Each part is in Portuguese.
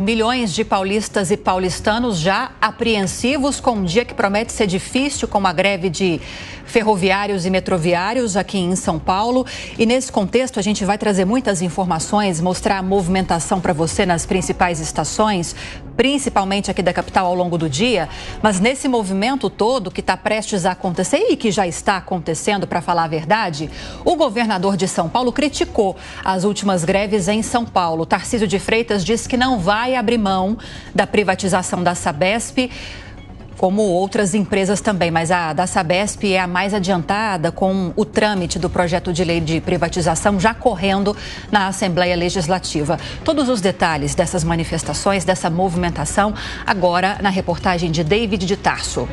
Milhões de paulistas e paulistanos já apreensivos com um dia que promete ser difícil, com a greve de ferroviários e metroviários aqui em São Paulo. E nesse contexto a gente vai trazer muitas informações, mostrar a movimentação para você nas principais estações, principalmente aqui da capital ao longo do dia. Mas nesse movimento todo que está prestes a acontecer e que já está acontecendo, para falar a verdade, o governador de São Paulo criticou as últimas greves em São Paulo. Tarcísio de Freitas disse que não vai abrir mão da privatização da Sabesp, como outras empresas também, mas a da Sabesp é a mais adiantada, com o trâmite do projeto de lei de privatização já correndo na Assembleia Legislativa. Todos os detalhes dessas manifestações, dessa movimentação, agora na reportagem de David de Tarso.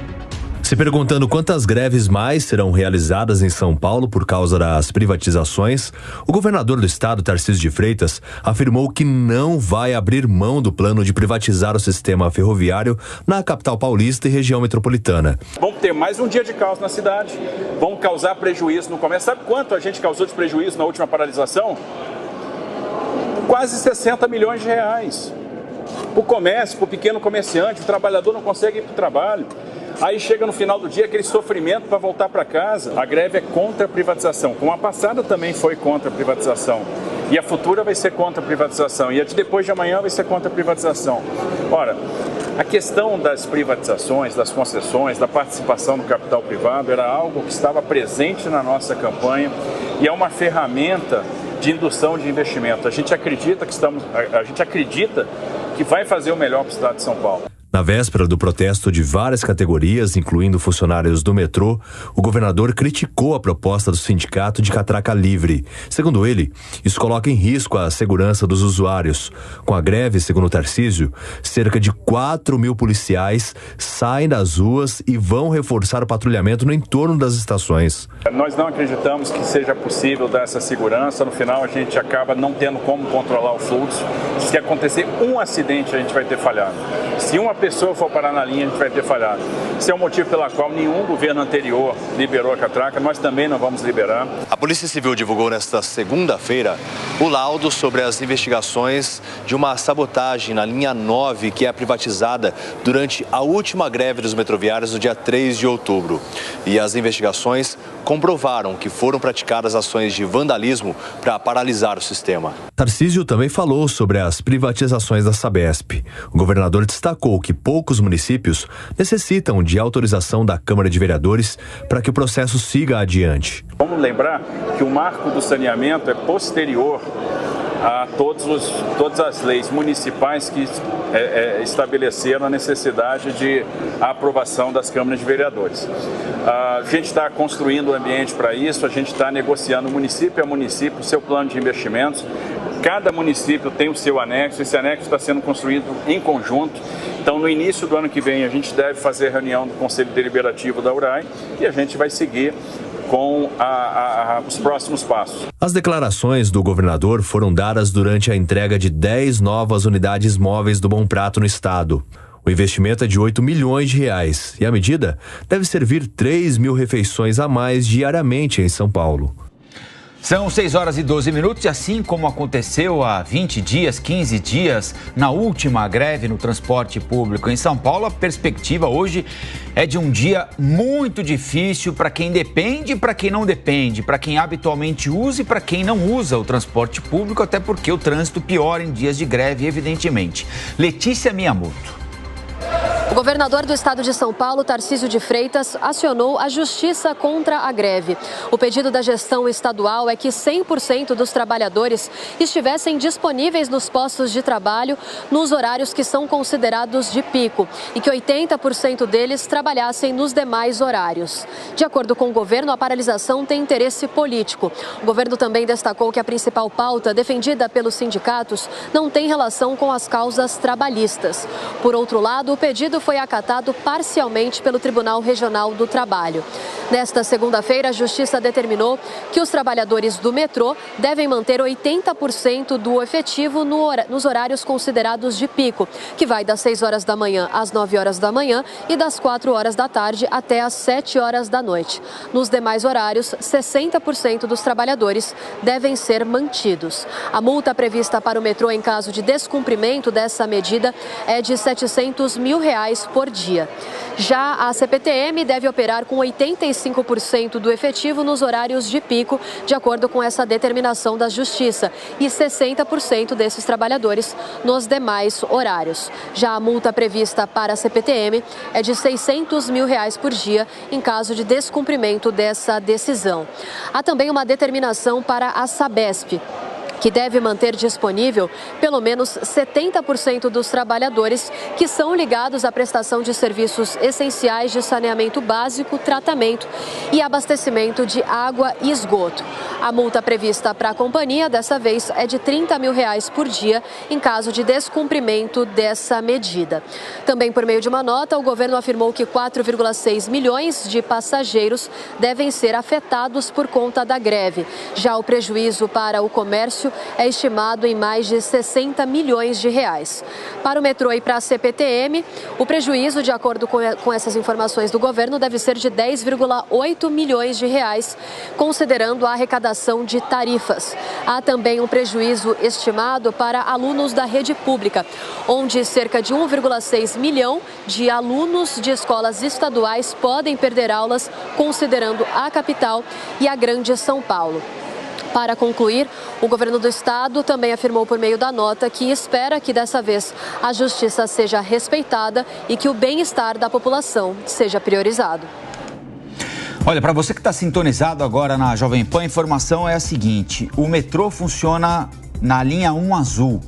Se perguntando quantas greves mais serão realizadas em São Paulo por causa das privatizações, o governador do estado, Tarcísio de Freitas, afirmou que não vai abrir mão do plano de privatizar o sistema ferroviário na capital paulista e região metropolitana. Vamos ter mais um dia de caos na cidade, vamos causar prejuízo no comércio. Sabe quanto a gente causou de prejuízo na última paralisação? Quase 60 milhões de reais. Para o comércio, para o pequeno comerciante, o trabalhador não consegue ir para o trabalho. Aí chega no final do dia aquele sofrimento para voltar para casa. A greve é contra a privatização, como a passada também foi contra a privatização. E a futura vai ser contra a privatização. E a de depois de amanhã vai ser contra a privatização. Ora, a questão das privatizações, das concessões, da participação do capital privado era algo que estava presente na nossa campanha e é uma ferramenta de indução de investimento. A gente acredita que vai fazer o melhor para o estado de São Paulo. Na véspera do protesto de várias categorias, incluindo funcionários do metrô, o governador criticou a proposta do sindicato de catraca livre. Segundo ele, isso coloca em risco a segurança dos usuários. Com a greve, segundo Tarcísio, cerca de 4.000 policiais saem das ruas e vão reforçar o patrulhamento no entorno das estações. Nós não acreditamos que seja possível dar essa segurança. No final, a gente acaba não tendo como controlar o fluxo. Se acontecer um acidente, a gente vai ter falhado. Se uma pessoa for parar na linha, a gente vai ter falhado. Esse é o motivo pelo qual nenhum governo anterior liberou a catraca, nós também não vamos liberar. A Polícia Civil divulgou nesta segunda-feira o laudo sobre as investigações de uma sabotagem na linha 9, que é privatizada durante a última greve dos metroviários no dia 3 de outubro. E as investigações comprovaram que foram praticadas ações de vandalismo para paralisar o sistema. Tarcísio também falou sobre as privatizações da Sabesp. O governador destacou que poucos municípios necessitam de autorização da Câmara de Vereadores para que o processo siga adiante. Vamos lembrar que o marco do saneamento é posterior a todas as leis municipais que estabeleceram a necessidade de aprovação das câmaras de vereadores. A gente está construindo o ambiente para isso, a gente está negociando município a município o seu plano de investimentos. Cada município tem o seu anexo, esse anexo está sendo construído em conjunto. Então, no início do ano que vem, a gente deve fazer a reunião do Conselho Deliberativo da URAI e a gente vai seguir com os próximos passos. As declarações do governador foram dadas durante a entrega de 10 novas unidades móveis do Bom Prato no estado. O investimento é de 8 milhões de reais e a medida deve servir 3.000 refeições a mais diariamente em São Paulo. São 6 horas e 12 minutos e assim como aconteceu há 20 dias, 15 dias, na última greve no transporte público em São Paulo, a perspectiva hoje é de um dia muito difícil para quem depende e para quem não depende, para quem habitualmente usa e para quem não usa o transporte público, até porque o trânsito piora em dias de greve, evidentemente. Letícia Miyamoto. O governador do estado de São Paulo, Tarcísio de Freitas, acionou a justiça contra a greve. O pedido da gestão estadual é que 100% dos trabalhadores estivessem disponíveis nos postos de trabalho nos horários que são considerados de pico e que 80% deles trabalhassem nos demais horários. De acordo com o governo, a paralisação tem interesse político. O governo também destacou que a principal pauta defendida pelos sindicatos não tem relação com as causas trabalhistas. Por outro lado, o pedido pedido foi acatado parcialmente pelo Tribunal Regional do Trabalho. Nesta segunda-feira, a Justiça determinou que os trabalhadores do metrô devem manter 80% do efetivo nos horários considerados de pico, que vai das 6 horas da manhã às 9 horas da manhã e das 4 horas da tarde até às 7 horas da noite. Nos demais horários, 60% dos trabalhadores devem ser mantidos. A multa prevista para o metrô em caso de descumprimento dessa medida é de R$ 700 mil por dia. Já a CPTM deve operar com 85% do efetivo nos horários de pico, de acordo com essa determinação da Justiça, e 60% desses trabalhadores nos demais horários. Já a multa prevista para a CPTM é de R$ 600 mil por dia em caso de descumprimento dessa decisão. Há também uma determinação para a Sabesp, que deve manter disponível pelo menos 70% dos trabalhadores que são ligados à prestação de serviços essenciais de saneamento básico, tratamento e abastecimento de água e esgoto. A multa prevista para a companhia, dessa vez, é de R$ 30 mil por dia em caso de descumprimento dessa medida. Também por meio de uma nota, o governo afirmou que 4,6 milhões de passageiros devem ser afetados por conta da greve. Já o prejuízo para o comércio é estimado em mais de 60 milhões de reais. Para o metrô e para a CPTM, o prejuízo, de acordo com essas informações do governo, deve ser de 10,8 milhões de reais, considerando a arrecadação de tarifas. Há também um prejuízo estimado para alunos da rede pública, onde cerca de 1,6 milhão de alunos de escolas estaduais podem perder aulas, considerando a capital e a Grande São Paulo. Para concluir, o governo do estado também afirmou por meio da nota que espera que dessa vez a justiça seja respeitada e que o bem-estar da população seja priorizado. Olha, para você que está sintonizado agora na Jovem Pan, a informação é a seguinte: o metrô funciona na linha 1 azul,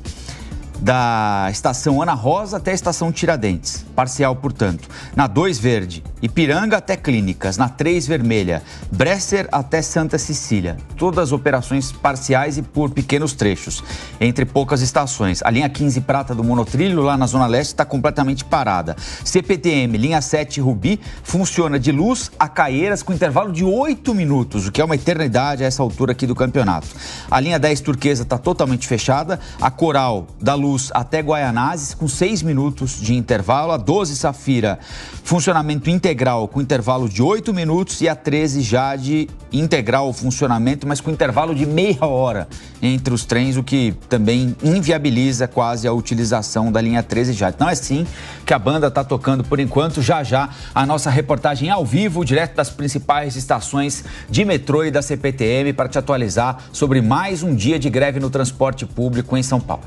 da estação Ana Rosa até a estação Tiradentes, parcial, portanto. Na 2 verde, Ipiranga até Clínicas. Na 3 vermelha, Bresser até Santa Cecília. Todas operações parciais e por pequenos trechos, entre poucas estações. A linha 15 prata do monotrilho, lá na Zona Leste, está completamente parada. CPTM, linha 7 Rubi, funciona de Luz a Caieiras com intervalo de 8 minutos, o que é uma eternidade a essa altura aqui do campeonato. A linha 10 Turquesa está totalmente fechada. A Coral da Luz até Guaianazes, com 6 minutos de intervalo. A 12 Safira, funcionamento integral com intervalo de 8 minutos. E a 13 Jade, integral o funcionamento, mas com intervalo de meia hora entre os trens, o que também inviabiliza quase a utilização da linha 13 Jade. Então é assim que a banda está tocando por enquanto. Já já a nossa reportagem ao vivo, direto das principais estações de metrô e da CPTM, para te atualizar sobre mais um dia de greve no transporte público em São Paulo.